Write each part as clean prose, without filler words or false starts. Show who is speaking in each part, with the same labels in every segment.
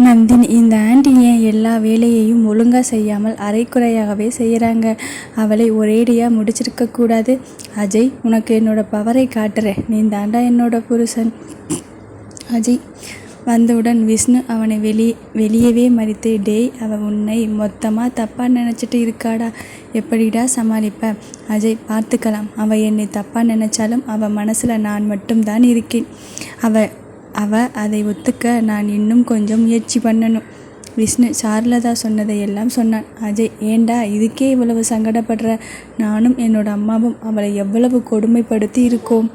Speaker 1: நந்தினி, இந்த ஆண்டி ஏன் எல்லா வேலையையும் ஒழுங்காக செய்யாமல் அரைக்குறையாகவே செய்கிறாங்க? அவளை ஒரேடியாக முடிச்சிருக்க கூடாது? அஜய், உனக்கு என்னோட பவரை காட்டுறேன். நீ தாண்டா என்னோட புருஷன். அஜய் வந்தவுடன் விஷ்ணு அவனை வெளியவே மறித்து, டேய், அவள் உன்னை மொத்தமாக தப்பாக நினச்சிட்டு இருக்காடா, எப்படிடா சமாளிப்ப? அஜய், பார்த்துக்கலாம். அவள் என்னை தப்பாக நினச்சாலும் அவள் மனசில் நான் மட்டும்தான் இருக்கேன். அவ அதை ஒத்துக்க நான் இன்னும் கொஞ்சம் முயற்சி பண்ணணும். விஷ்ணு சாருலதா சொன்னதை எல்லாம் சொன்னான். அஜய், ஏண்டா இதுக்கே இவ்வளவு சங்கடப்படுற? நானும் என்னோட அம்மாவும் அவளை எவ்வளவு கொடுமைப்படுத்தி இருக்கோம்.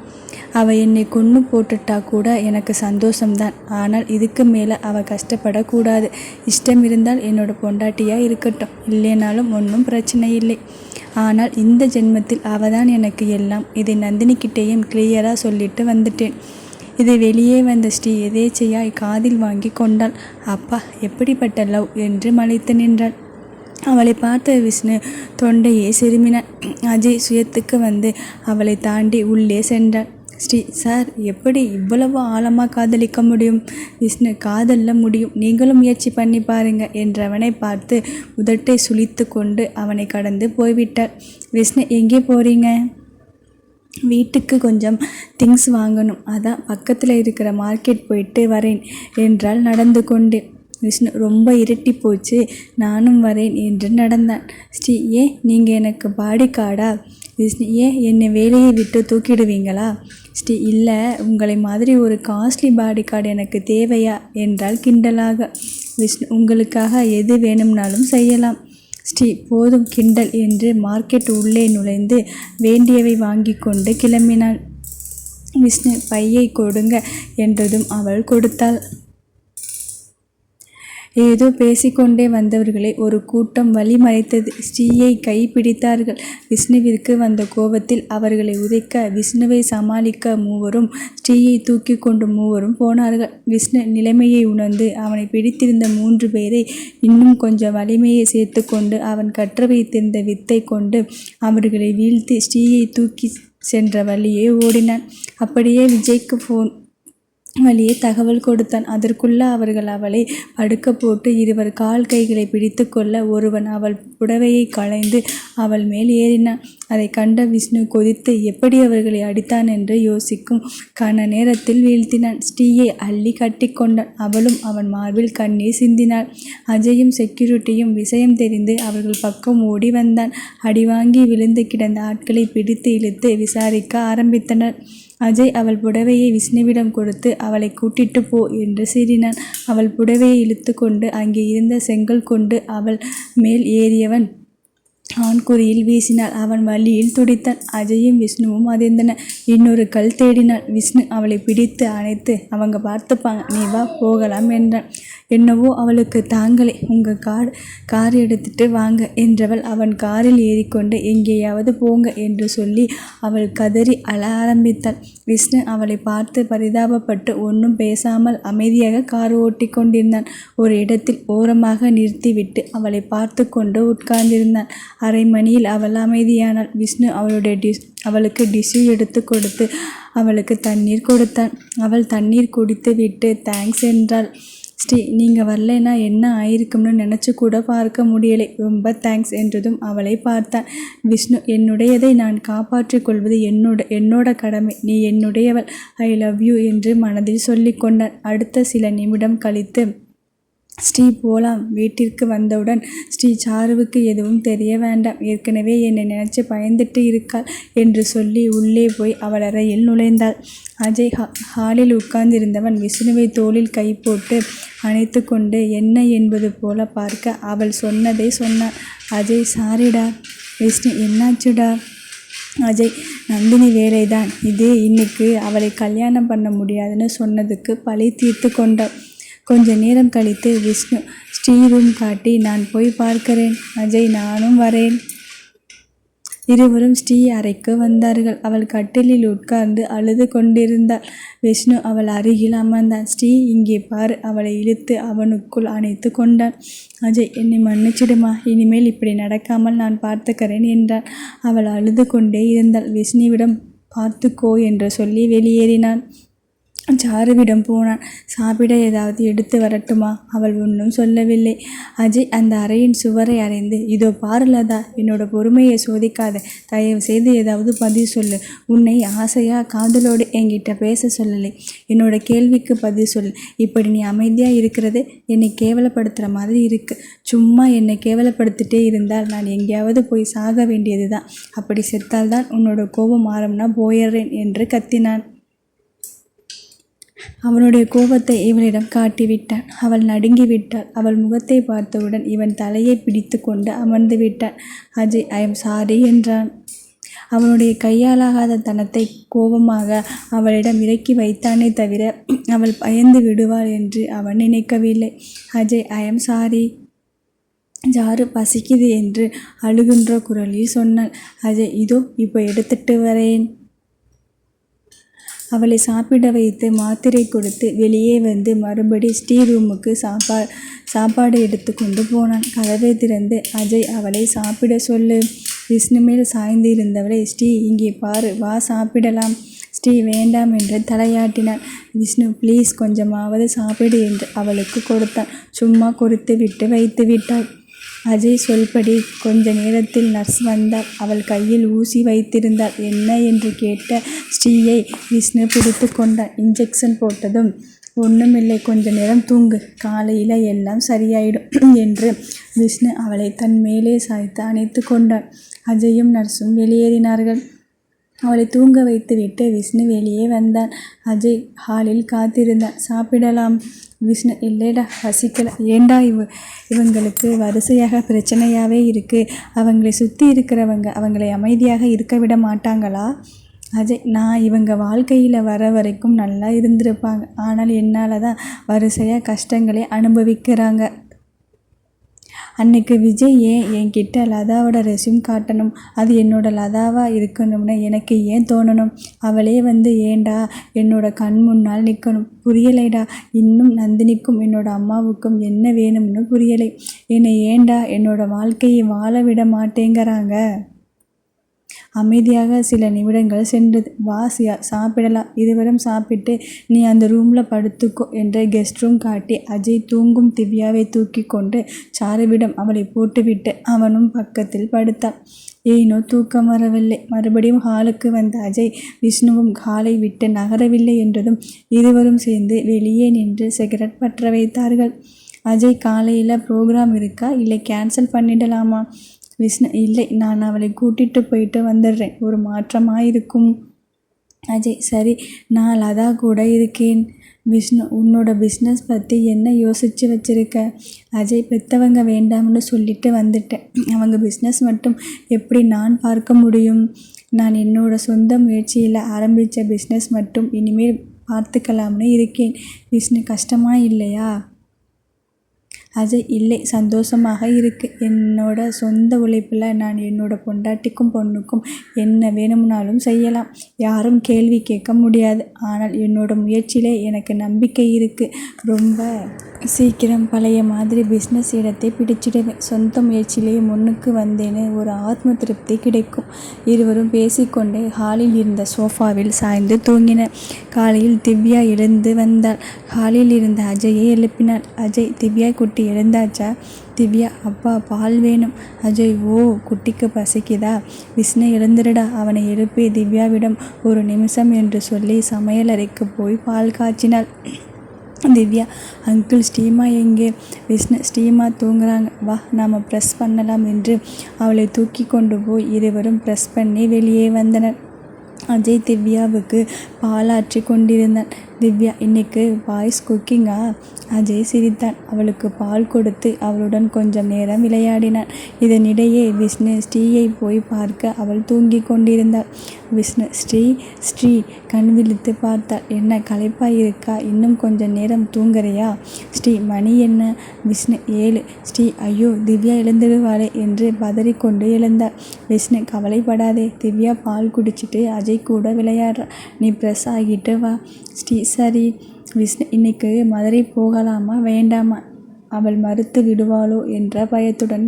Speaker 1: அவள் என்னை கொன்று போட்டுட்டா கூட எனக்கு சந்தோஷம்தான். ஆனால் இதுக்கு மேலே அவள் கஷ்டப்படக்கூடாது. இஷ்டம் இருந்தால் என்னோட பொண்டாட்டியாக இருக்கட்டும், இல்லைனாலும் ஒன்றும் பிரச்சனை இல்லை. ஆனால் இந்த ஜென்மத்தில் அவள் தான் எனக்கு எல்லாம். இதை நந்தினிக்கிட்டேயும் கிளியராக சொல்லிட்டு வந்துட்டேன். இதை வெளியே வந்த ஸ்ரீ எதேச்சையாய் காதில் வாங்கி கொண்டாள். அப்பா, எப்படிப்பட்ட லவ் என்று மலைத்து நின்றாள். அவளை பார்த்த விஷ்ணு தொண்டையே செருமினான். அஜய் சுயத்துக்கு வந்து அவளை தாண்டி உள்ளே சென்றாள். ஸ்ரீ, சார், எப்படி இவ்வளவு ஆழமாக காதலிக்க முடியும்? விஷ்ணு, காதலில் முடியும், நீங்களும் முயற்சி பண்ணி பாருங்க என்றவனை பார்த்து உதட்டை சுளித்து கொண்டு அவனை கடந்து போய்விட்டாள். விஷ்ணு, எங்கே போகிறீங்க? வீட்டுக்கு கொஞ்சம் திங்ஸ் வாங்கணும், அதான் பக்கத்தில் இருக்கிற மார்க்கெட் போயிட்டு வரேன் என்றால் நடந்து கொண்டேன். விஷ்ணு ரொம்ப இருட்டி போச்சு, நானும் வரேன் என்று நடந்தான். ஸ்ரீ, ஏன் நீங்கள் எனக்கு பாடி கார்டா? விஷ்ணு, ஏன் என்னை வேலையை விட்டு தூக்கிடுவீங்களா? ஸ்ரீ, இல்லை, உங்களை மாதிரி ஒரு காஸ்ட்லி பாடி கார்டு எனக்கு தேவையா என்றால் கிண்டலாக. விஷ்ணு, உங்களுக்காக எது வேணும்னாலும் செய்யலாம். ஸ்ரீ, போதும் கிண்டல் என்று மார்க்கெட் உள்ளே நுழைந்து வேண்டியவை வாங்கி கொண்டு கிளம்பினாள். விஷ்ணு பையை கொடுங்க என்றதும் அவள் கொடுத்தாள். ஏதோ பேசிக்கொண்டே வந்தவர்களை ஒரு கூட்டம் வழிமறைத்தது. ஸ்ரீயை கை பிடித்தார்கள். விஷ்ணுவிற்கு வந்த கோபத்தில் அவர்களை உதைக்க விஷ்ணுவை சமாளிக்க மூவரும் ஸ்ரீயை தூக்கி கொண்டு மூவரும் போனார்கள். விஷ்ணு நிலைமையை உணர்ந்து அவனை பிடித்திருந்த 3 பேரை இன்னும் கொஞ்சம் வலிமையை சேர்த்து கொண்டு அவன் கற்று வைத்திருந்த வித்தை கொண்டு அவர்களை வீழ்த்தி ஸ்ரீயை தூக்கி சென்ற வழியே ஓடினான். அப்படியே விஜய்க்கு வழியே தகவல் கொடுத்தான். அதற்குள்ள அவர்கள் அவளை படுக்க போட்டு இருவர் கால் கைகளை பிடித்து கொள்ள ஒருவன் அவள் புடவையை களைந்து அவள் மேல் ஏறினான். அதை கண்ட விஷ்ணு கொதித்து எப்படி அவர்களை அடித்தான் என்று யோசிக்கும் கன நேரத்தில் வீழ்த்தினான். ஸ்ரீயை அள்ளி கட்டி கொண்டான். அவளும் அவன் மார்பில் கண்ணீர் சிந்தினாள். அஜயும் செக்யூரிட்டியும் விஷயம் தெரிந்து அவர்கள் பக்கம் ஓடி வந்தான். அடிவாங்கி விழுந்து கிடந்த ஆட்களை பிடித்து இழுத்து விசாரிக்க ஆரம்பித்தனர். அஜய் அவள் புடவையை விஷ்ணுவிடம் கொடுத்து அவளை கூட்டிட்டு போ என்று சீறினான். அவள் புடவையை இழுத்து கொண்டு அங்கே இருந்த செங்கல் கொண்டு அவள் மேல் ஏறியவன் ஆண்குறியில் வீசினாள். அவன் வழியில் துடித்தான். அஜயும் விஷ்ணுவும் அதிர்ந்தனர். இன்னொரு கல் தேடினாள். விஷ்ணு அவளை பிடித்து அணைத்து, அவங்க பார்த்துப்பாங்க, நீ வா போகலாம் என்றான். என்னவோ அவளுக்கு தாங்களே. உங்கள் கார் எடுத்துட்டு வாங்க என்றவள் அவன் காரில் ஏறிக்கொண்டு எங்கேயாவது போங்க என்று சொல்லி அவள் கதறி அழ ஆரம்பித்தாள். விஷ்ணு அவளை பார்த்து பரிதாபப்பட்டு ஒன்றும் பேசாமல் அமைதியாக கார் ஓட்டி கொண்டிருந்தான். ஒரு இடத்தில் ஓரமாக நிறுத்திவிட்டு அவளை பார்த்து கொண்டு உட்கார்ந்திருந்தான். அரை மணியில் அவள் அமைதியானாள். விஷ்ணு அவளுக்கு டிஷ்யூ எடுத்து கொடுத்து அவளுக்கு தண்ணீர் கொடுத்தான். அவள் தண்ணீர் குடித்து விட்டு தேங்க்ஸ் என்றாள். ஸ்ரீ, நீங்கள் வரலைன்னா என்ன ஆயிருக்கும்னு நினச்சி கூட பார்க்க முடியலை, ரொம்ப தேங்க்ஸ் என்றதும் அவளை பார்த்தான். விஷ்ணு, என்னுடையதை நான் காப்பாற்றிக் கொள்வது என்னோட கடமை. நீ என்னுடையவள். ஐ லவ் யூ என்று மனதில் சொல்லி கொண்டான். அடுத்த சில நிமிடம் கழித்து ஸ்ரீ போலாம். வீட்டிற்கு வந்தவுடன் ஸ்ரீ, சாருவுக்கு எதுவும் தெரிய வேண்டாம், ஏற்கனவே என்னை நினைச்சு பயந்துட்டு இருக்காள் என்று சொல்லி உள்ளே போய் அவள் அறையில் நுழைந்தாள். அஜய் ஹாலில் உட்கார்ந்திருந்தவன் விஷ்ணுவை தோளில் கை போட்டு அணைத்து கொண்டு என்ன என்பது போல பார்க்க அவள் சொன்னதை சொன்னான். அஜய், சாரிடா. விஷ்ணு, என்னாச்சுடா? அஜய், நந்தினி வேலைதான் இது. இன்னைக்கு அவளை கல்யாணம் பண்ண முடியாதுன்னு சொன்னதுக்கு பழி தீர்த்து கொண்டாள். கொஞ்ச நேரம் கழித்து விஷ்ணு ஸ்ரீ ரூம் காட்டி, நான் போய் பார்க்கிறேன். அஜய், நானும் வரேன். இருவரும் ஸ்ரீ அறைக்கு வந்தார்கள். அவள் கட்டிலில் உட்கார்ந்து அழுது கொண்டிருந்தாள். விஷ்ணு அவள் அருகில் அமர்ந்தான். ஸ்ரீ, இங்கே பார். அவளை இழுத்து அவனுக்குள் அணைத்து கொண்டான். அஜய், என்னை மன்னிச்சிடுமா, இனிமேல் இப்படி நடக்காமல் நான் பார்த்துக்கிறேன் என்றான். அவள் அழுது கொண்டே இருந்தாள். விஷ்ணுவிடம் பார்த்துக்கோ என்று சொல்லி வெளியேறினான். சாருவிடம் போனான். சாப்பிட ஏதாவது எடுத்து வரட்டுமா? அவள் ஒன்றும் சொல்லவில்லை. அஜய் அந்த அறையின் சுவரை அறைந்து, இதோ பாரு லதா, என்னோட பொறுமையை சோதிக்காத. தயவு செய்து ஏதாவது பதில் சொல்லு. உன்னை ஆசையா காதலோடு என்கிட்ட பேச சொல்லலை. என்னோட கேள்விக்கு பதில் சொல்லு. இப்படி நீ அமைதியா இருக்கிறது என்னை கேவலப்படுத்துகிற மாதிரி இருக்கு. சும்மா என்னை கேவலப்படுத்திட்டே இருந்தால் நான் எங்கேயாவது போய் சாக வேண்டியது தான். அப்படி செத்தால்தான் உன்னோட கோபம் மாறும்னா போயிடுறேன் என்று கத்தினான். அவனுடைய கோபத்தை இவளிடம் காட்டிவிட்டான். அவள் நடுங்கிவிட்டாள். அவள் முகத்தை பார்த்தவுடன் இவன் தலையை பிடித்து கொண்டு அமர்ந்து விட்டான். அஜய் ஐ எம் சாரி என்றான். அவனுடைய கையாலாகாத தனத்தை கோபமாக அவளிடம் இறக்கி வைத்தானே தவிர அவள் பயந்து விடுவாள் என்று அவன் நினைக்கவில்லை. Ajay I am sorry. ஜாரு பசிக்குது என்று அழுகின்ற குரலில் சொன்னாள். அஜய் இதோ இப்போ எடுத்துட்டு வரேன். அவளை சாப்பிட வைத்து மாத்திரை கொடுத்து வெளியே வந்து மறுபடி ஸ்ரீ ரூமுக்கு சாப்பாடு எடுத்து கொண்டு போனான். கதவை திறந்து அஜய் அவளை சாப்பிட சொல்லு. விஷ்ணு மேல் சாய்ந்து இருந்தவளை ஸ்ரீ இங்கே பாரு, வா சாப்பிடலாம். ஸ்ரீ வேண்டாம் என்று தலையாட்டினான். விஷ்ணு ப்ளீஸ் கொஞ்சமாவது சாப்பிடு என்று அவளுக்கு கொடுத்தான். சும்மா கொடுத்து விட்டு வைத்து விட்டாள். அஜய் சொல்படி கொஞ்ச நேரத்தில் நர்ஸ் வந்தாள். அவள் கையில் ஊசி வைத்திருந்தாள். என்ன என்று கேட்ட ஸ்ரீயை விஷ்ணு பிடித்து கொண்டான். இன்ஜெக்ஷன் போட்டதும் ஒன்றுமில்லை, கொஞ்ச நேரம் தூங்கு, காலையில் எல்லாம் சரியாயிடும் என்று விஷ்ணு அவளை தன் மேலே சாய்த்து அணைத்து கொண்டான். அஜயும் நர்ஸும் வெளியேறினார்கள். அவளை தூங்க வைத்துவிட்டு விஷ்ணு வெளியே வந்தான். அஜய் ஹாலில் காத்திருந்தான். சாப்பிடலாம். விஷ்ணு இல்லைடா, பசிக்கல. ஏண்டா இவங்களுக்கு வரிசையாக பிரச்சனையாகவே இருக்குது. அவங்களை சுற்றி இருக்கிறவங்க அவங்களை அமைதியாக இருக்க விட மாட்டாங்களா? அஜய் நான் இவங்க வாழ்க்கையில் வர வரைக்கும் நல்லா இருந்திருப்பாங்க. ஆனால் என்னால் தான் வரிசையாக கஷ்டங்களை அனுபவிக்கிறாங்க. அன்னைக்கு விஜய் ஏன் என்கிட்ட லதாவோட ரெஸ்யூம் காட்டணும்? அது என்னோட லதாவாக இருக்கணும்னு எனக்கு ஏன் தோணணும்? அவளே வந்து ஏண்டா என்னோட கண் முன்னால் நிற்கணும்? புரியலைடா. இன்னும் நந்தினிக்கும் என்னோட அம்மாவுக்கும் என்ன வேணும்னு புரியலை. என்னை ஏண்டா என்னோட வாழ்க்கையை வாழ விட மாட்டேங்கிறாங்க? அமைதியாக சில நிமிடங்கள் சென்றது. வா சாப்பிடலாம். இருவரும் சாப்பிட்டு நீ அந்த ரூமில் படுத்துக்கோ என்று கெஸ்ட் ரூம் காட்டி அஜய் தூங்கும் திவ்யாவை தூக்கி கொண்டு சாருவிடம் அவளை போட்டுவிட்டு அவனும் பக்கத்தில் படுத்தான். ஏனோ தூக்கம் வரவில்லை. மறுபடியும் ஹாலுக்கு வந்த அஜய் விஷ்ணுவும் ஹாலை விட்டு நகரவில்லை என்றதும் இருவரும் சேர்ந்து வெளியே நின்று சிகரெட் பற்ற வைத்தார்கள். அஜய் காலையில் ப்ரோக்ராம் இருக்கா, இல்லை கேன்சல் பண்ணிடலாமா? விஷ்ணு இல்லை, நான் அவளை கூட்டிகிட்டு போயிட்டு வந்துடுறேன், ஒரு மாற்றமாக இருக்கும். அஜய் சரி, நான் லதா கூட இருக்கேன். விஷ்ணு உன்னோட பிஸ்னஸ் பற்றி என்ன யோசித்து வச்சுருக்க? அஜய் பெற்றவங்க வேண்டாம்னு சொல்லிட்டு வந்துட்டேன். அவங்க பிஸ்னஸ் மட்டும் எப்படி நான் பார்க்க முடியும்? நான் என்னோட சொந்த முயற்சியில் ஆரம்பித்த பிஸ்னஸ் மட்டும் இனிமேல் பார்த்துக்கலாம்னு இருக்கேன். விஷ்ணு கஷ்டமாக இல்லையா? அஜய் இல்லை, சந்தோஷமாக இருக்குது. என்னோட சொந்த உழைப்பில் நான் என்னோட பொண்டாட்டிக்கும் பொண்ணுக்கும் என்ன வேணும்னாலும் செய்யலாம். யாரும் கேள்வி கேட்க முடியாது. ஆனால் என்னோட முயற்சியிலே எனக்கு நம்பிக்கை இருக்குது. ரொம்ப சீக்கிரம் பழைய மாதிரி பிஸ்னஸ் இடத்தை பிடிச்சிடுவேன். சொந்த முயற்சியிலேயே முன்னுக்கு வந்தேன்னு ஒரு ஆத்ம திருப்தி கிடைக்கும். இருவரும் பேசிக்கொண்டே ஹாலில் இருந்த சோஃபாவில் சாய்ந்து தூங்கினர். காலையில் திவ்யா எழுந்து வந்தாள். ஹாலில் இருந்த அஜயை எழுப்பினாள். அஜய் திவ்யா குட்டி எழுந்தாச்சா? திவ்யா அப்பா பால் வேணும். அஜய் ஓ குட்டிக்கு பசிக்குதா? விஷ்ணு எழுந்துருடா. அவனை எழுப்பி திவ்யாவிடம் ஒரு நிமிஷம் என்று சொல்லி சமையலறைக்கு போய் பால் காய்ச்சினாள். திவ்யா அங்கிள் ஸ்டீமா எங்கே? விஷ்ணு ஸ்டீமா தூங்குறாங்க, வா நாம் ப்ரெஸ் பண்ணலாம் என்று அவளை தூக்கி கொண்டு போய் இருவரும் ப்ரெஸ் பண்ணி வெளியே வந்தனர். அஜய் திவ்யாவுக்கு பாலாற்றி கொண்டிருந்தான். திவ்யா இன்னைக்கு பாய்ஸ் குக்கிங்கா? அஜய் சிரித்தான். அவளுக்கு பால் கொடுத்து அவளுடன் கொஞ்சம் நேரம் விளையாடினான். இதனிடையே விஷ்ணு ஸ்ரீயை போய் பார்க்க அவள் தூங்கி கொண்டிருந்தாள். விஷ்ணு ஸ்ரீ கண் விழித்து பார்த்தாள். என்ன களைப்பாக இருக்கா? இன்னும் கொஞ்சம் நேரம் தூங்குறியா? ஸ்ரீ மணி என்ன? விஷ்ணு 7. ஸ்ரீ ஐயோ திவ்யா எழுந்துடுவாளே என்று பதறிக்கொண்டு எழுந்தாள். விஷ்ணு கவலைப்படாதே, திவ்யா பால் குடிச்சிட்டு அஜய் கூட விளையாடுறா, நீ ப்ரெஸ் ஆகிட்டு வா. ஸ்ரீ சரி. விஷ்ணு இன்னைக்கு மதுரை போகலாமா வேண்டாமா? அவள் மறுத்து விடுவாளோ என்ற பயத்துடன்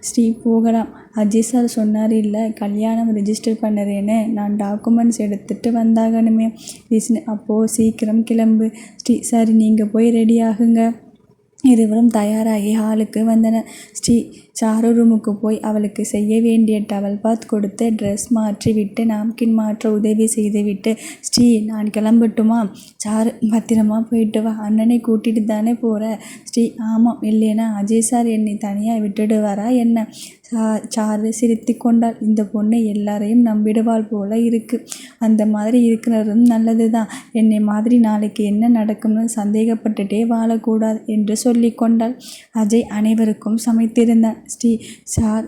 Speaker 1: ஸ்ரீ போகலாம். அஜய் சார் சொன்னார் இல்லை கல்யாணம் ரிஜிஸ்டர் பண்ணுறேன்னு. நான் டாக்குமெண்ட்ஸ் எடுத்துகிட்டு வந்தாகணுமே. விஷ்ணு அப்போது சீக்கிரம் கிளம்பு. ஸ்ரீ சரி நீங்கள் போய் ரெடி ஆகுங்க. இருவரும் தயாராகி ஹாலுக்கு வந்தனர். ஸ்ரீ சாரு ரூமுக்கு போய் அவளுக்கு செய்ய வேண்டிய டவல் பாத் கொடுத்து ட்ரெஸ் மாற்றி விட்டு நாப்கின் மாற்ற உதவி செய்துவிட்டு, ஸ்ரீ நான் கிளம்பட்டுமா? சாரு பத்திரமா போயிட்டு வா. அண்ணனை கூட்டிகிட்டு தானே போகிற? ஸ்ரீ ஆமாம், இல்லைனா அஜய் சார் என்னை தனியாக விட்டுடுவாரா என்ன? சாரு சிரித்து கொண்டாள். இந்த பொண்ணு எல்லாரையும் நம்பிடுவாள் போல இருக்கு. அந்த மாதிரி இருக்கிறதும் நல்லது தான். என்னை மாதிரி நாளைக்கு என்ன நடக்கும்னு சந்தேகப்பட்டுட்டே வாழக்கூடாது என்று சொல்லி கொண்டாள். அஜய் அனைவருக்கும் சமைத்திருந்தான். ஸ்ரீ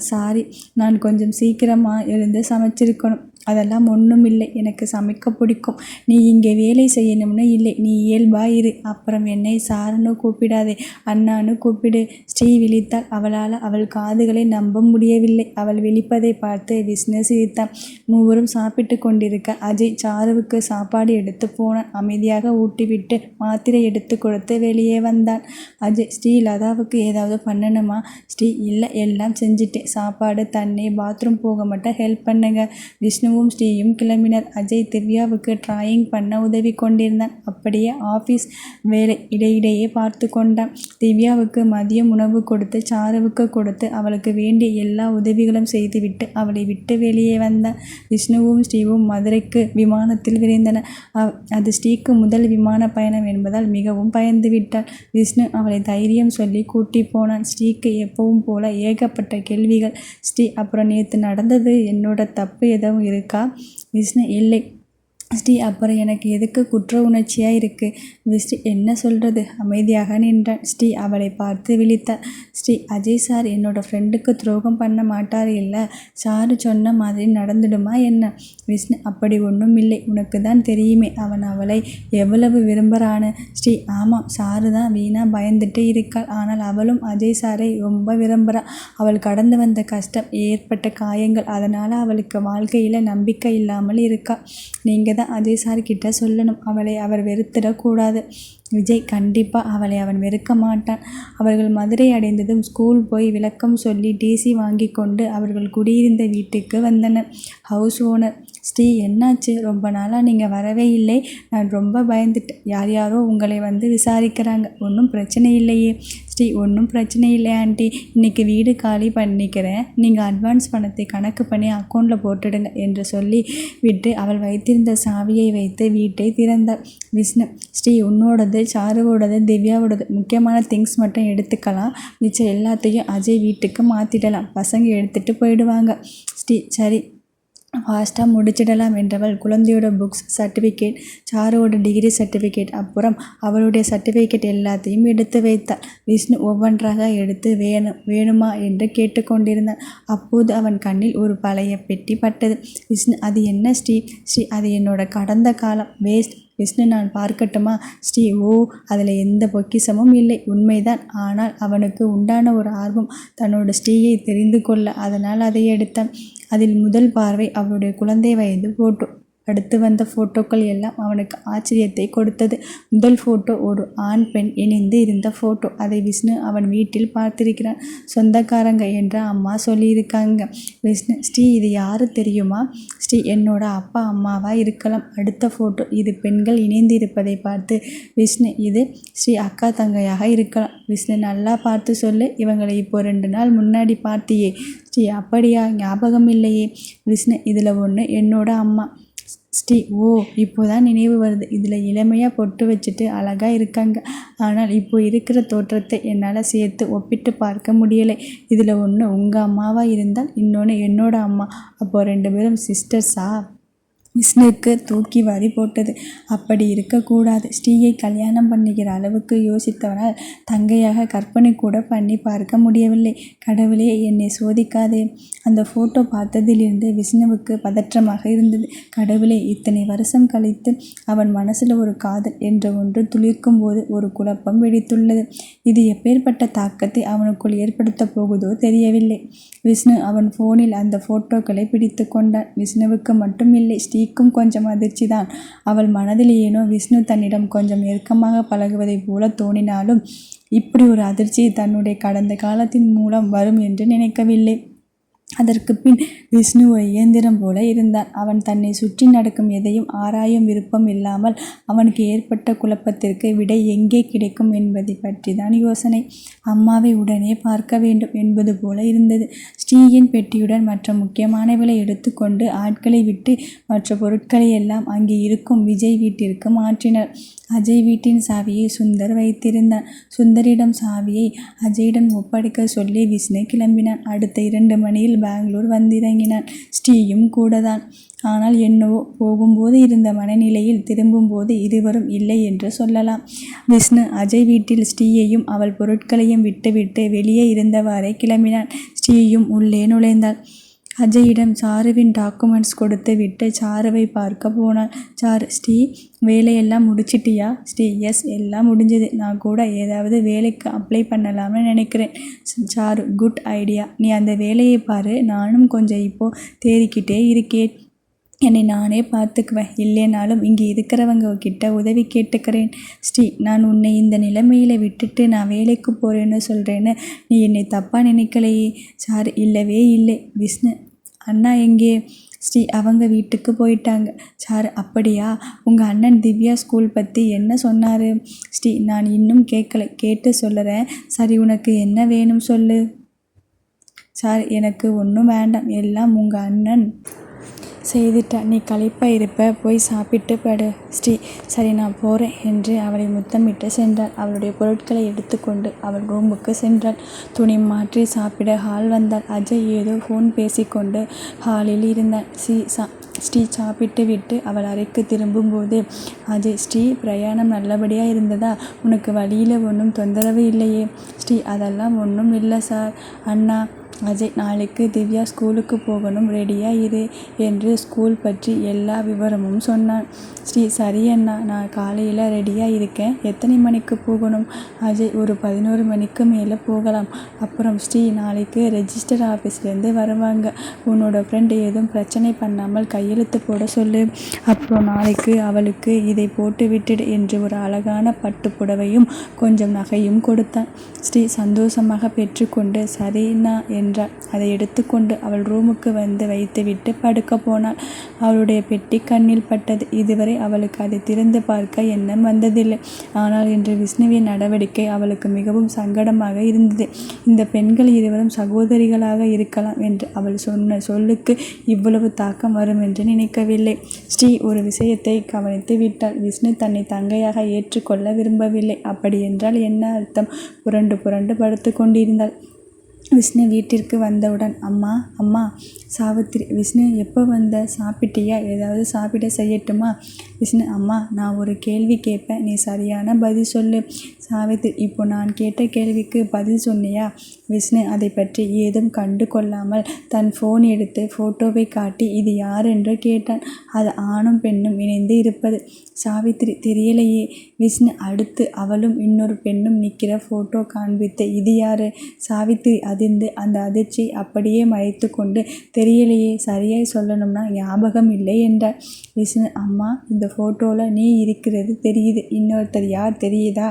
Speaker 1: சாரி, நான் கொஞ்சம் சீக்கிரமாக எழுந்து சமைச்சிருக்கணும். அதெல்லாம் ஒன்றும் இல்லை, எனக்கு சமைக்க பிடிக்கும். நீ இங்கே வேலை செய்யணும்னு இல்லை, நீ இயல்பா இரு. அப்புறம் என்னை சாருன்னு கூப்பிடாதே, அண்ணான்னு கூப்பிடு. ஸ்ரீ விழித்தாள். அவளால் அவள் காதுகளை நம்ப முடியவில்லை. அவள் விழிப்பதை பார்த்து விஷ்ணு சிரித்தான். மூவரும் சாப்பிட்டு கொண்டிருக்க அஜய் சாருவுக்கு சாப்பாடு எடுத்து போனான். அமைதியாக ஊட்டிவிட்டு மாத்திரை எடுத்து கொடுத்து வெளியே வந்தான். அஜய் ஸ்ரீ லதாவுக்கு ஏதாவது பண்ணணுமா? ஸ்ரீ இல்லை, எல்லாம் செஞ்சுட்டேன். சாப்பாடு, தண்ணி, பாத்ரூம் போக மட்டும் ஹெல்ப் பண்ணுங்க. விஷ்ணு ஸ்ரீயும் கிளம்பினர். அஜய் திவ்யாவுக்கு டிராயிங் பண்ண உதவி கொண்டிருந்தான். அப்படியே ஆஃபீஸ் வேலை இடையிடையே பார்த்து கொண்டான். திவ்யாவுக்கு மதியம் உணவு கொடுத்து சாருவுக்கு கொடுத்து அவளுக்கு வேண்டிய எல்லா உதவிகளும் செய்துவிட்டு அவளை விட்டு வெளியே வந்தான். விஷ்ணுவும் ஸ்ரீவும் மதுரைக்கு விமானத்தில் விரைந்தனர். அது ஸ்ரீக்கு முதல் விமான பயணம் என்பதால் மிகவும் பயந்து விட்டாள். விஷ்ணு அவளை தைரியம் சொல்லி கூட்டி போனான். ஸ்ரீக்கு எப்பவும் போல ஏகப்பட்ட கேள்விகள். ஸ்ரீ அப்புறம் நேற்று நடந்தது என்னோட தப்பு எதுவும் இருக்கா? விஷ்ணு இல்லை. ஸ்ரீ அப்புறம் எனக்கு எதுக்கு குற்ற உணர்ச்சியாக இருக்குது? விஷ்ணு என்ன சொல்கிறது? அமைதியாக நின்றான். ஸ்ரீ அவளை பார்த்து விழித்தார். ஸ்ரீ அஜய் சார் என்னோட ஃப்ரெண்டுக்கு துரோகம் பண்ண மாட்டார் இல்லை? சாரு சொன்ன மாதிரி நடந்துடுமா என்ன? விஷ்ணு அப்படி ஒன்றும் இல்லை, உனக்கு தான் தெரியுமே அவன் அவளை எவ்வளவு விரும்புகிறான்னு. ஸ்ரீ ஆமாம், சாரு தான் வீணாக பயந்துட்டு இருக்காள். ஆனால் அவளும் அஜய் சாரை ரொம்ப விரும்புகிறா. அவள் கடந்து வந்த கஷ்டம், ஏற்பட்ட காயங்கள், அதனால் அவளுக்கு வாழ்க்கையில் நம்பிக்கை இல்லாமல் இருக்கா. நீங்கள் அஜய் சார் கிட்ட சொல்லணும். அவளை அவர் வெறுத்திடக்கூடாது. விஜய் கண்டிப்பாக அவளை அவன் வெறுக்க மாட்டான். அவர்கள் மதுரை அடைந்ததும் ஸ்கூல் போய் விளக்கம் சொல்லி டிசி வாங்கி கொண்டு அவர்கள் குடியிருந்த வீட்டுக்கு வந்தனர். ஹவுஸ் ஓனர் ஸ்ரீ என்னாச்சு? ரொம்ப நாளாக நீங்கள் வரவே இல்லை. நான் ரொம்ப பயந்துட்டேன். யார் யாரோ உங்களை வந்து விசாரிக்கிறாங்க. ஒன்றும் பிரச்சனை இல்லையே? ஸ்ரீ ஒன்றும் பிரச்சனை இல்லை ஆண்டி, இன்றைக்கி வீடு காலி பண்ணிக்கிறேன். நீங்கள் அட்வான்ஸ் பணத்தை கணக்கு பண்ணி அக்கௌண்ட்டில் போட்டுடுங்க என்று சொல்லி விட்டு அவள் வைத்திருந்த சாவியை வைத்து வீட்டை திறந்தார். விஷ்ணு ஸ்ரீ உன்னோடது, சாருவோடது, திவ்யாவோடது முக்கியமான திங்ஸ் மட்டும் எடுத்துக்கலாம். மிச்சம் எல்லாத்தையும் அஜய் வீட்டுக்கு மாற்றிடலாம். பசங்க எடுத்துகிட்டு போயிடுவாங்க. ஸ்ரீ சரி, ஃபாஸ்ட்டாக முடிச்சிடலாம் என்றவள் குழந்தையோட புக்ஸ், சர்டிஃபிகேட், சாருவோட டிகிரி சர்டிஃபிகேட், அப்புறம் அவளுடைய சர்டிஃபிகேட் எல்லாத்தையும் எடுத்து வைத்தாள். விஷ்ணு ஒவ்வொன்றாக எடுத்து வேணுமா என்று கேட்டுக்கொண்டிருந்தான். அப்போது அவன் கண்ணில் ஒரு பழைய பெட்டி பட்டது. விஷ்ணு அது என்ன ஸ்ரீ? ஸ்ரீ அது என்னோட கடந்த காலம் வேஸ்ட். விஷ்ணு நான் பார்க்கட்டுமா? ஸ்ரீ ஓ, அதில் எந்த பொக்கிஷமும் இல்லை. உண்மைதான். ஆனால் அவனுக்கு உண்டான ஒரு ஆர்வம் தன்னோட ஸ்ரீயை தெரிந்து கொள்ள. அதனால் அதை எடுத்தான். அதில் முதல் பார்வை அவளுடைய குழந்தை வயது ஃபோட்டோ. அடுத்து வந்த ஃபோட்டோக்கள் எல்லாம் அவனுக்கு ஆச்சரியத்தை கொடுத்தது. முதல் ஃபோட்டோ ஒரு ஆண் பெண் இணைந்து இருந்த ஃபோட்டோ. அதை விஷ்ணு அவன் வீட்டில் பார்த்திருக்கிறான். சொந்தக்காரங்க என்ற அம்மா சொல்லியிருக்காங்க. விஷ்ணு ஸ்ரீ இது யாரு தெரியுமா? ஸ்ரீ என்னோட அப்பா அம்மாவா இருக்கலாம். அடுத்த ஃபோட்டோ இது பெண்கள் இணைந்து இருப்பதை பார்த்து விஷ்ணு இது ஸ்ரீ அக்கா தங்கையாக இருக்கலாம். விஷ்ணு நல்லா பார்த்து சொல்லு, இவங்களை இப்போ 2 நாள் முன்னாடி பார்த்தியே. ஸ்ரீ அப்படியா, ஞாபகம் இல்லையே. விஷ்ணு இதில் ஒன்று என்னோட அம்மா. ஸ்ரீ ஓ, இப்போதான் நினைவு வருது. இதில் இளமையாக பொட்டு வச்சுட்டு அழகாக இருக்காங்க. ஆனால் இப்போ இருக்கிற தோற்றத்தை என்னால் சேர்த்து ஒப்பிட்டு பார்க்க முடியலை. இதில் ஒன்று உங்கள் அம்மாவாக இருந்தால் இன்னொன்று என்னோட அம்மா. அப்போது 2 பேரும் சிஸ்டர்ஸா? விஷ்ணுவுக்கு தூக்கி வாரி போட்டது. அப்படி இருக்கக்கூடாது. ஸ்ரீயை கல்யாணம் பண்ணிக்கிற அளவுக்கு யோசித்தவனால் தங்கையாக கற்பனை கூட பண்ணி பார்க்க முடியவில்லை. கடவுளே, என்னை சோதிக்காதே. அந்த ஃபோட்டோ பார்த்ததிலிருந்து விஷ்ணுவுக்கு பதற்றமாக இருந்தது. கடவுளே, இத்தனை வருஷம் கழித்து அவன் மனசில் ஒரு காதல் என்ற ஒன்று துளிர்க்கும் போது ஒரு குழப்பம் வெடித்துள்ளது. இது எப்பேற்பட்ட தாக்கத்தை அவனுக்குள் ஏற்படுத்தப் போகுதோ தெரியவில்லை. விஷ்ணு அவன் ஃபோனில் அந்த ஃபோட்டோக்களை பிடித்து கொண்டான். விஷ்ணுவுக்கு மட்டும் இல்லை, ஸ்ரீக்கும் கொஞ்சம் அதிர்ச்சி தான். அவள் மனதில் ஏனோ விஷ்ணு தன்னிடம் கொஞ்சம் நெருக்கமாக பழகுவதைப் போல தோணினாலும் இப்படி ஒரு அதிர்ச்சி தன்னுடைய கடந்த காலத்தின் மூலம் வரும் என்று நினைக்கவில்லை. அதற்கு பின் விஷ்ணு ஒரு இயந்திரம் போல இருந்தான். அவன் தன்னை சுற்றி நடக்கும் எதையும் ஆராயும் விருப்பம் இல்லாமல் அவனுக்கு ஏற்பட்ட குழப்பத்திற்கு விடை எங்கே கிடைக்கும் என்பதை பற்றி தான் யோசனை. அம்மாவை உடனே பார்க்க வேண்டும் என்பது போல இருந்தது. ஸ்ரீயின் பெட்டியுடன் மற்ற முக்கியமானவர்களை எடுத்துக்கொண்டு ஆட்களை விட்டு மற்ற பொருட்களை எல்லாம் அங்கே இருக்கும் விஜய் வீட்டிற்கு மாற்றினர். அஜய் வீட்டின் சாவியை சுந்தர் வைத்திருந்தான். சுந்தரிடம் சாவியை அஜயிடம் ஒப்படைக்க சொல்லி விஷ்ணு கிளம்பினான். அடுத்த 2 மணியில் பெங்களூர் வந்திறங்கினான். ஸ்ரீயும் கூடதான். ஆனால் என்னவோ போகும்போது இருந்த மனநிலையில் திரும்பும்போது இருவரும் இல்லை என்று சொல்லலாம். விஷ்ணு அஜய் வீட்டில் ஸ்ரீயையும் அவள் பொருட்களையும் விட்டுவிட்டு வெளியே இருந்தவாறே கிளம்பினான். ஸ்ரீயும் உள்ளே நுழைந்தாள். அஜயிடம் சாருவின் டாக்குமெண்ட்ஸ் கொடுத்து விட்டு சாருவை பார்க்க போனாள். சாரு, ஸ்ரீ வேலையெல்லாம் முடிச்சிட்டியா? ஸ்ரீ, எஸ், எல்லாம் முடிஞ்சது. நான் கூட ஏதாவது வேலைக்கு அப்ளை பண்ணலாம்னு நினைக்கிறேன். Sir, good idea. நீ அந்த வேலையை பாரு. நானும் கொஞ்சம் இப்போ தேறிக்கிட்டே இருக்கேன். என்னை நானே பார்த்துக்குவேன். இல்லைனாலும் இங்கே இருக்கிறவங்க கிட்ட உதவி கேட்டுக்கிறேன். ஸ்ரீ, நான் உன்னை இந்த நிலைமையில் விட்டுட்டு நான் வேலைக்கு போகிறேன்னு சொல்கிறேன்னு நீ என்னை தப்பாக நினைக்கலையே? சார், இல்லவே இல்லை. விஷ்ணு, அண்ணா எங்கே? ஸ்ரீ, அவங்க வீட்டுக்கு போயிட்டாங்க. சார், அப்படியா? உங்கள் அண்ணன் திவ்யா ஸ்கூல் பற்றி என்ன சொன்னார்? ஸ்ரீ, நான் இன்னும் கேட்கலை, கேட்டு சொல்லுறேன். சரி, உனக்கு என்ன வேணும் சொல்லு. சார், எனக்கு ஒன்றும் வேண்டாம். எல்லாம் உங்கள் அண்ணன் செய்துட்டா. நீ களைப்பாக இருப்ப, போய் சாப்பிட்டு படு. ஸ்ரீ, சரி, நான் போகிறேன் என்று அவளை முத்தமிட்டு சென்றாள். அவளுடைய பொருட்களை எடுத்துக்கொண்டு அவள் ரூமுக்கு சென்றாள். துணி மாற்றி சாப்பிட ஹால் வந்தாள். அஜய் ஏதோ ஃபோன் பேசிக்கொண்டு ஹாலில் இருந்தான். ஸ்ரீ சாப்பிட்டு விட்டு அவள் அறைக்கு திரும்பும்போது, அஜய், ஸ்ரீ, பிரயாணம் நல்லபடியாக இருந்ததா? உனக்கு வழியில் ஒன்றும் தொந்தரவு இல்லையே? ஸ்ரீ, அதெல்லாம் ஒன்றும் இல்லை சார். அண்ணா. அஜய், நாளைக்கு திவ்யா ஸ்கூலுக்கு போகணும், ரெடியாக இரு என்று ஸ்கூல் பற்றி எல்லா விவரமும் சொன்னான். ஸ்ரீ, சரி அண்ணா, நான் காலையில் ரெடியாக இருக்கேன். எத்தனை மணிக்கு போகணும்? அஜய், ஒரு 11 மணிக்கு மேலே போகலாம். அப்புறம் ஸ்ரீ, நாளைக்கு ரெஜிஸ்டர் ஆஃபீஸ்லேருந்து வருவாங்க. உன்னோட ஃப்ரெண்ட் எதுவும் பிரச்சனை பண்ணாமல் கையெழுத்து போட சொல்லு. அப்புறம் நாளைக்கு அவளுக்கு இதை போட்டு விட்டுடு என்று ஒரு அழகான பட்டு புடவையும் கொஞ்சம் நகையும் கொடுத்தான். ஸ்ரீ சந்தோஷமாக பெற்றுக்கொண்டு சரிண்ணா என்றாள். அதை எடுத்துக்கொண்டு அவள் ரூமுக்கு வந்து வைத்துவிட்டு படுக்க போனாள். அவளுடைய பெட்டி கண்ணில் பட்டது. இதுவரை அவளுக்கு அதை திறந்து பார்க்க எண்ணம் வந்ததில்லை. ஆனால் இன்று விஷ்ணுவின் நடவடிக்கை அவளுக்கு மிகவும் சங்கடமாக இருந்தது. இந்த பெண்கள் இருவரும் சகோதரிகளாக இருக்கலாம் என்று அவள் சொன்ன சொல்லுக்கு இவ்வளவு தாக்கம் வரும் என்று நினைக்கவில்லை. ஸ்ரீ ஒரு விஷயத்தை கவனித்து விட்டாள். விஷ்ணு தன்னை தங்கையாக ஏற்றுக்கொள்ள விரும்பவில்லை. அப்படி என்றால் என்ன அர்த்தம்? புரண்டு புரண்டு படுத்து கொண்டிருந்தாள். விஷ்ணு வீட்டிற்கு வந்தவுடன், அம்மா, அம்மா. சாவித்திரி, விஷ்ணு, எப்போ வந்த? சாப்பிட்டியா? ஏதாவது சாப்பிட செய்யட்டுமா? விஷ்ணு, அம்மா, நான் ஒரு கேள்வி கேட்பேன், நீ சரியான பதில் சொல்லு. சாவித்திரி, இப்போ நான் கேட்ட கேள்விக்கு பதில் சொன்னியா? விஷ்ணு அதை பற்றி ஏதும் கண்டு கொள்ளாமல் தன் ஃபோன் எடுத்து ஃபோட்டோவை காட்டி இது யார் என்று கேட்டான். அது ஆணும் பெண்ணும் இணைந்து இருப்பது. சாவித்திரி, தெரியலையே. விஷ்ணு அடுத்து அவளும் இன்னொரு பெண்ணும் நிற்கிற ஃபோட்டோ காண்பித்து, இது யாரு? சாவித்திரி அதிர்ந்து அந்த அதிர்ச்சி அப்படியே மறைத்து கொண்டு, தெரியலையே, சரியாய் சொல்லணும்னா ஞாபகம் இல்லை என்றார். விஷ்ணு, அம்மா, இந்த ஃபோட்டோவில் நீ இருக்கிறது தெரியுது, இன்னொருத்தர் யார் தெரியுதா?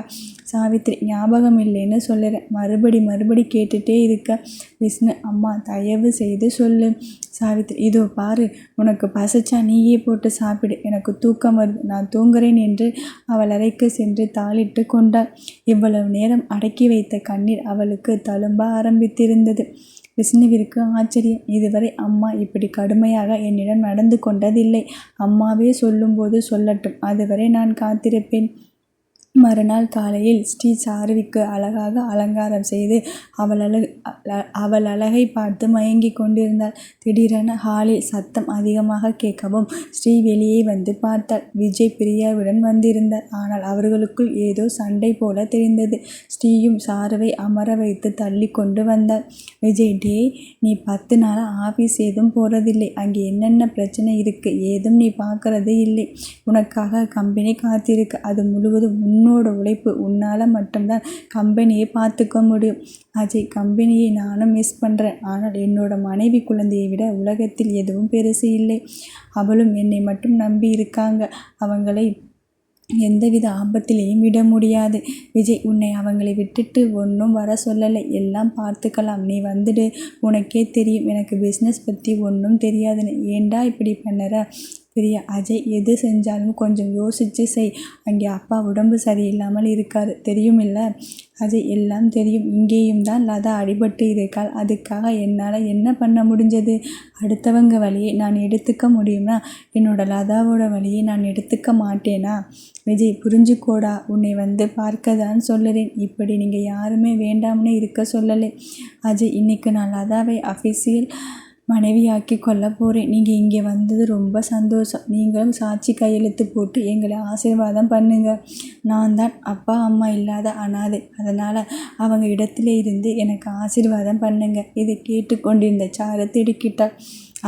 Speaker 1: சாவித்திரி, ஞாபகம் இல்லைன்னு சொல்லுறேன், மறுபடி கேட்டுட்டே இருக்க. விஷ்ணு, அம்மா, தயவு செய்து சொல்லு. சாவித்திரி, இதோ பாரு, உனக்கு பசிச்சா நீயே போட்டு சாப்பிடு, எனக்கு தூக்கம் வருது, நான் தூங்குறேன் என்று அவள் அறைக்கு சென்று தாளிட்டு கொண்டாள். இவ்வளவு நேரம் அடக்கி வைத்த கண்ணீர் அவளுக்கு தழும்ப ஆரம்பித்திருந்தது. விஷ்ணுவிற்கு ஆச்சரியம். இதுவரை அம்மா இப்படி கடுமையாக என்னிடம் நடந்து கொண்டதில்லை. அம்மாவே சொல்லும்போது சொல்லட்டும், அதுவரை நான் காத்திருப்பேன். மறுநாள் காலையில் ஸ்ரீ சாருவிக்கு அழகாக அலங்காரம் செய்து அவள் அழகை பார்த்து மயங்கி கொண்டிருந்தாள். திடீரென ஹாலில் சத்தம் அதிகமாக கேட்கவும் ஸ்ரீ வெளியே வந்து பார்த்தாள். விஜய் பிரியாவுடன் வந்திருந்தார். ஆனால் அவர்களுக்குள் ஏதோ சண்டை போல தெரிந்தது. ஸ்ரீயும் சாருவை அமர வைத்து தள்ளி கொண்டு வந்தாள். விஜய், டே, நீ 10 நாளாக ஆஃபீஸ் ஏதும் போகிறதில்லை. அங்கே என்னென்ன பிரச்சனை இருக்குது? ஏதும் நீ பார்க்கறது இல்லை. உனக்காக கம்பெனி காத்திருக்கு. அது முழுவதும் உன்னோட உழைப்பு. உன்னால் மட்டும்தான் கம்பெனியை பார்த்துக்க முடியும். அஜய், கம்பெனியை நானும் மிஸ் பண்ணுறேன். ஆனால் என்னோட மனைவி குழந்தையை விட உலகத்தில் எதுவும் பெருசு இல்லை. அவளும் என்னை மட்டும் நம்பி இருக்காங்க. அவங்களை எந்தவித ஆபத்திலையும் விட முடியாது. விஜய் உன்னை அவங்களை விட்டுட்டு ஒன்றும் வர சொல்லலை. எல்லாம் பார்த்துக்கலாம். நீ வந்துடு. உனக்கே தெரியும் எனக்கு பிஸ்னஸ் பற்றி ஒன்றும் தெரியாதுன்னு. ஏன்டா இப்படி பண்ணுற? பிரியா அஜய் எது செஞ்சாலும் கொஞ்சம் யோசிச்சு செய். அங்கே அப்பா உடம்பு சரியில்லாமல் இருக்காரு தெரியுமில்ல? அஜய் எல்லாம் தெரியும். இங்கேயும் தான் லதா அடிபட்டு இருக்காள். அதுக்காக என்னால் என்ன பண்ண முடிஞ்சது? அடுத்தவங்க வழியை நான் எடுத்துக்க முடியுமா? என்னோட லதாவோட வழியை நான் எடுத்துக்க மாட்டேனா? விஜய் புரிஞ்சுக்கோடா. உன்னை வந்து பார்க்க தான் சொல்லுறேன். இப்படி நீங்கள் யாருமே வேண்டாம்னு இருக்க சொல்லலை. அஜய் இன்னைக்கு நான் லதாவை அஃபிஷியல் மனைவியாக்கி கொள்ள போகிறேன். நீங்கள் இங்கே வந்தது ரொம்ப சந்தோஷம். நீங்களும் சாட்சி கையெழுத்து போட்டு எங்களை ஆசீர்வாதம் பண்ணுங்க. நான் தான் அப்பா அம்மா இல்லாத அனாதை. அதனால் அவங்க இடத்துல இருந்து எனக்கு ஆசீர்வாதம் பண்ணுங்க. இதை கேட்டுக்கொண்டிருந்த சாரு திடுக்கிட்டார்.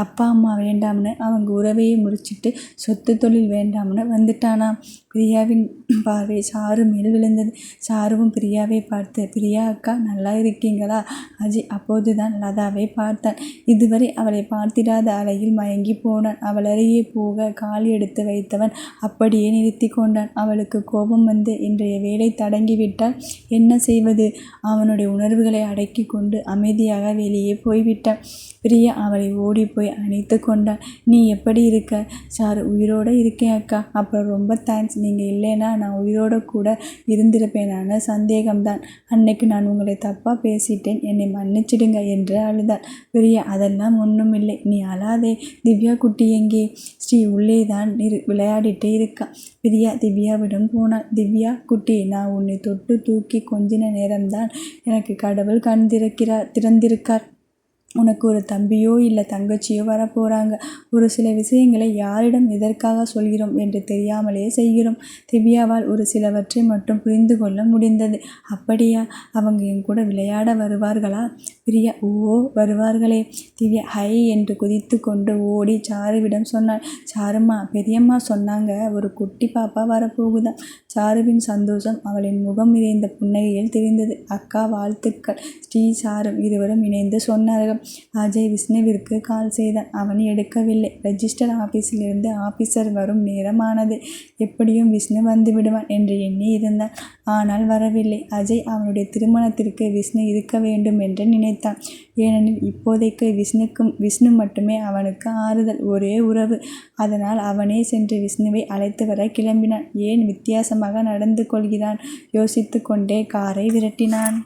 Speaker 1: அப்பா அம்மா வேண்டாம்னு அவங்க உறவையை முறிச்சிட்டு சொத்து தொழில் வேண்டாம்னு வந்துட்டானா? பிரியாவின் பார்வை சாரு மேல் விழுந்தது. சாருவும் பிரியாவை பார்த்து, பிரியா அக்கா நல்லா இருக்கீங்களா? அஜய் அப்போதுதான் லதாவை பார்த்தான். இதுவரை அவளை பார்த்திடாத அலையில் மயங்கி போனான். அவள் அருகே போக கால் எடுத்து வைத்தவன் அப்படியே நிறுத்தி கொண்டான். அவளுக்கு கோபம் வந்து இன்றைய வேலை தடங்கிவிட்டால் என்ன செய்வது? அவனுடைய உணர்வுகளை அடக்கி கொண்டு அமைதியாக வெளியே போய்விட்டான். பிரியா அவளை ஓடி போய் அணைத்து கொண்டான். நீ எப்படி இருக்க? சாரு உயிரோடு இருக்கேன் அக்கா. அப்புறம் ரொம்ப தேங்க்ஸ். நீங்கள் இல்லைன்னா நான் உயிரோடு கூட இருந்திருப்பேனான சந்தேகம்தான். அன்னைக்கு நான் உங்களை தப்பாக பேசிட்டேன். என்னை மன்னிச்சிடுங்க என்று அழுதாள். பிரியா அதெல்லாம் ஒன்றும் இல்லை. நீ அழாதே. திவ்யா குட்டி எங்கே? ஸ்ரீ உள்ளே தான் விளையாடிட்டே இருக்கா. பிரியா திவ்யாவிடம் போனாள். திவ்யா குட்டி, நான் உன்னை தொட்டு தூக்கி கொஞ்சின நேரம்தான் எனக்கு கடவுள் கண் திறந்திருக்கார். உனக்கு ஒரு தம்பியோ இல்லை தங்கச்சியோ வரப்போகிறாங்க. ஒரு சில விஷயங்களை யாரிடம் எதற்காக சொல்கிறோம் என்று தெரியாமலே செய்கிறோம். திவ்யாவால் ஒரு சிலவற்றை மட்டும் புரிந்து கொள்ள முடிந்தது. அப்படியா? அவங்க என் கூட விளையாட வருவார்களா? பிரியா ஓ வருவார்களே. திவ்யா ஹை என்று குதித்து கொண்டு ஓடி சாருவிடம் சொன்னாள். சாருமா, பெரியம்மா சொன்னாங்க ஒரு குட்டி பாப்பா வரப்போகுதாம். சாருவின் சந்தோஷம் அவளின் முகம் நிறைந்த புன்னகையில் தெரிந்தது. அக்கா வாழ்த்துக்கள். ஸ்ரீ சாரும் இருவரும் இணைந்து சொன்னார்கள். அஜய் விஷ்ணுவிற்கு கால் செய்தான். அவன் எடுக்கவில்லை. ரெஜிஸ்டர் ஆபீஸிலிருந்து ஆபீசர் வரும் நேரமானது. எப்படியும் விஷ்ணு வந்து விடுவான் என்று எண்ணி இருந்தான். ஆனால் வரவில்லை. அஜய் அவனுடைய திருமணத்திற்கு விஷ்ணு இருக்க வேண்டும் என்று நினைத்தான். ஏனெனில் இப்போதைக்கு விஷ்ணு மட்டுமே அவனுக்கு ஆறுதல், ஒரே உறவு. அதனால் அவனே சென்று விஷ்ணுவை அழைத்து வர கிளம்பினான். ஏன் வித்தியாசமாக நடந்து கொள்கிறான்? யோசித்து கொண்டே காரை விரட்டினான்.